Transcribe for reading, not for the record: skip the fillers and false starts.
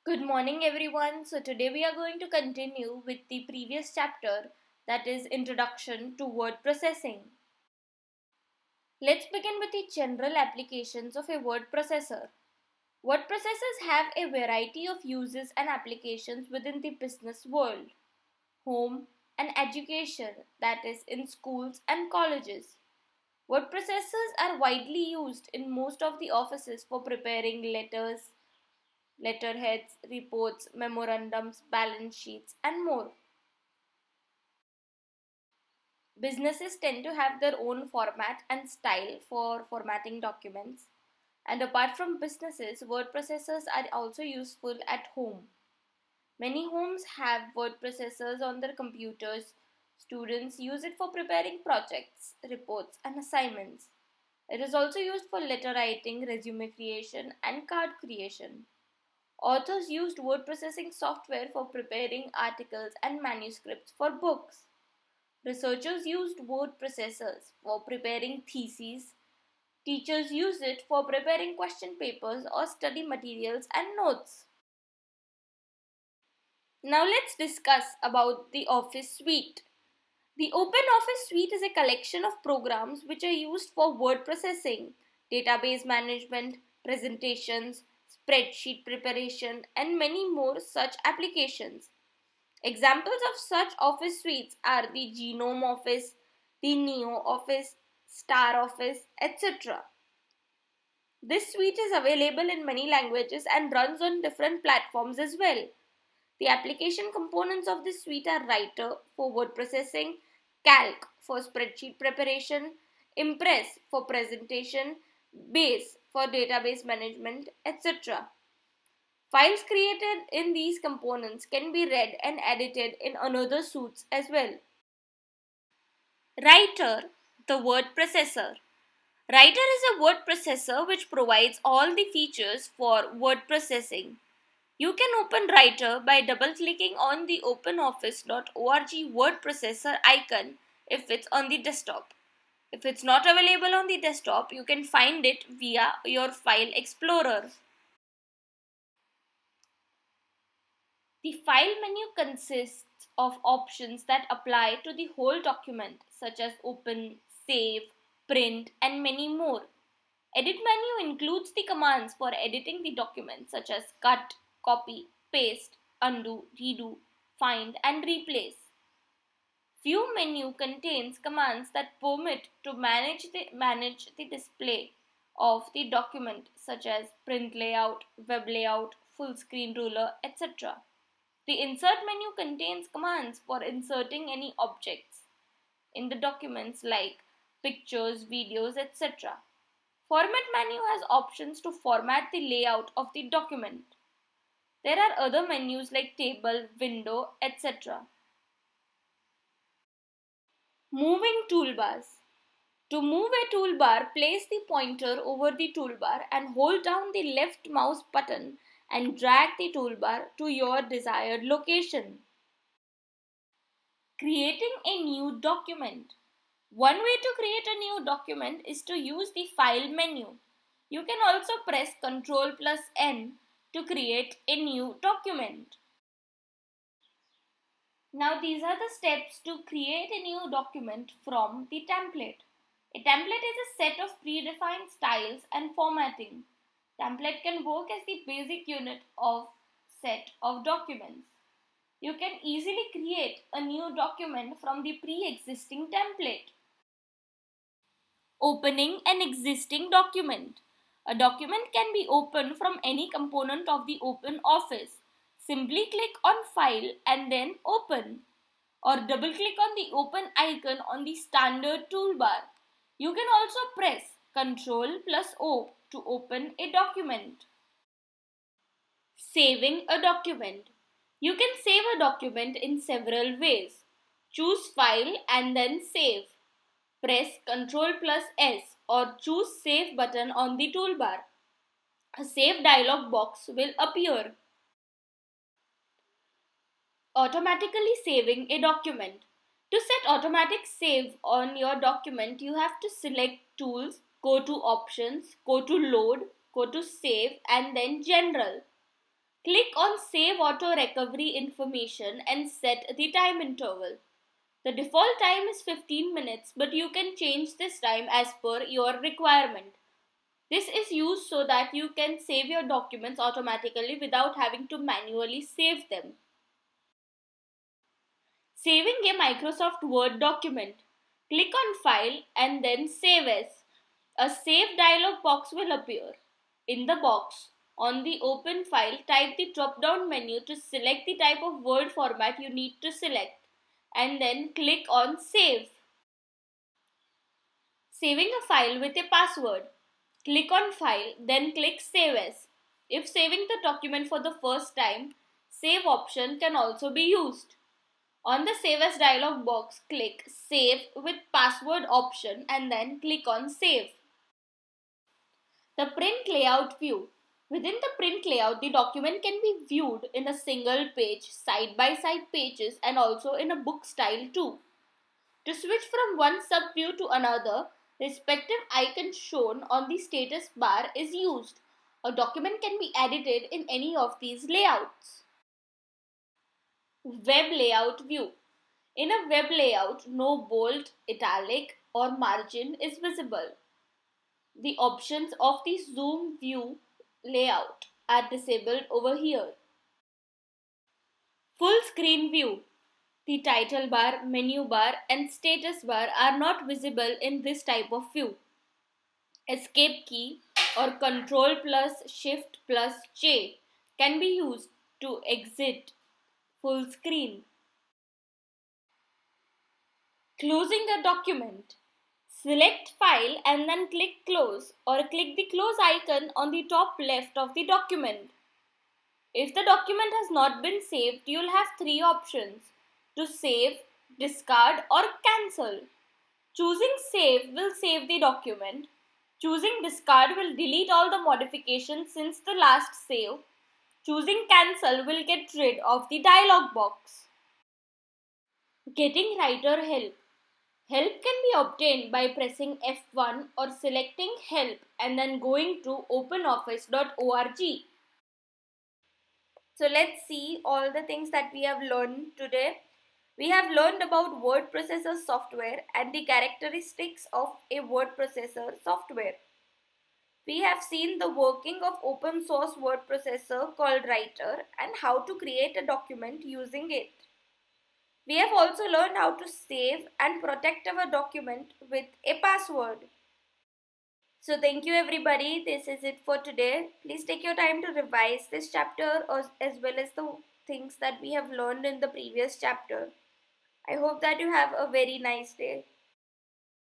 Good morning, everyone. So, today we are going to continue with the previous chapter, that is Introduction to Word Processing. Let's begin with the general applications of a word processor. Word processors have a variety of uses and applications within the business world, home, and education, that is, in schools and colleges. Word processors are widely used in most of the offices for preparing letters, letterheads, reports, memorandums, balance sheets, and more. Businesses tend to have their own format and style for formatting documents. And apart from businesses, word processors are also useful at home. Many homes have word processors on their computers. Students use it for preparing projects, reports, and assignments. It is also used for letter writing, resume creation, and card creation. Authors used word processing software for preparing articles and manuscripts for books. Researchers used word processors for preparing theses. Teachers use it for preparing question papers or study materials and notes. Now let's discuss about the Office Suite. The OpenOffice Suite is a collection of programs which are used for word processing, database management, presentations, spreadsheet preparation, and many more such applications. Examples of such office suites are the Genome Office, the Neo Office, Star Office, etc. This suite is available in many languages and runs on different platforms as well. The application components of this suite are Writer for word processing, Calc for spreadsheet preparation, Impress for presentation, Base for database management, etc. Files created in these components can be read and edited in another suites as well. Writer, the word processor. Writer is a word processor which provides all the features for word processing. You can open Writer by double clicking on the OpenOffice.org word processor icon if it's on the desktop. If it's not available on the desktop, you can find it via your File Explorer. The file menu consists of options that apply to the whole document, such as open, save, print, and many more. Edit menu includes the commands for editing the document, such as cut, copy, paste, undo, redo, find, and replace. View menu contains commands that permit to manage the display of the document, such as print layout, web layout, full screen ruler, etc. The insert menu contains commands for inserting any objects in the documents like pictures, videos, etc. Format menu has options to format the layout of the document. There are other menus like table, window, etc. Moving toolbars. To move a toolbar, place the pointer over the toolbar and hold down the left mouse button and drag the toolbar to your desired location. Creating a new document. One way to create a new document is to use the File menu. You can also press Ctrl plus N to create a new document. Now these are the steps to create a new document from the template. A template is a set of predefined styles and formatting. Template can work as the basic unit of set of documents. You can easily create a new document from the pre-existing template. Opening an existing document. A document can be opened from any component of the OpenOffice. Simply click on File and then Open, or double click on the Open icon on the standard toolbar. You can also press Ctrl plus O to open a document. Saving a document. You can save a document in several ways. Choose File and then Save. Press Ctrl plus S or choose Save button on the toolbar. A Save dialog box will appear. Automatically saving a document. To set automatic save on your document, you have to select Tools, go to Options, go to Load, go to Save and then General. Click on Save Auto Recovery Information and set the time interval. The default time is 15 minutes, but you can change this time as per your requirement. This is used so that you can save your documents automatically without having to manually save them. Saving a Microsoft Word document. Click on File and then Save As. A Save dialog box will appear. In the box, on the Open File, type the drop-down menu to select the type of Word format you need to select and then click on Save. Saving a file with a password. Click on File, then click Save As. If saving the document for the first time, Save option can also be used. On the Save As dialog box, click Save with Password option and then click on Save. The print layout view. Within the print layout, the document can be viewed in a single page, side-by-side pages, and also in a book style too. To switch from one subview to another, respective icon shown on the status bar is used. A document can be edited in any of these layouts. Web layout view. In a web layout, no bold, italic, or margin is visible. The options of the zoom view layout are disabled over here. Full screen view. The title bar, menu bar, and status bar are not visible in this type of view. Escape key or Control plus Shift plus J can be used to exit full screen. Closing a document. Select File and then click Close or click the Close icon on the top left of the document. If the document has not been saved, you'll have three options: to save, discard, or cancel. Choosing Save will save the document. Choosing Discard will delete all the modifications since the last save. Choosing Cancel will get rid of the dialog box. Getting writer help. Help can be obtained by pressing F1 or selecting Help and then going to openoffice.org. So let's see all the things that we have learned today. We have learned about word processor software and the characteristics of a word processor software. We have seen the working of open source word processor called Writer and how to create a document using it. We have also learned how to save and protect our document with a password. So thank you everybody. This is it for today. Please take your time to revise this chapter as well as the things that we have learned in the previous chapter. I hope that you have a very nice day.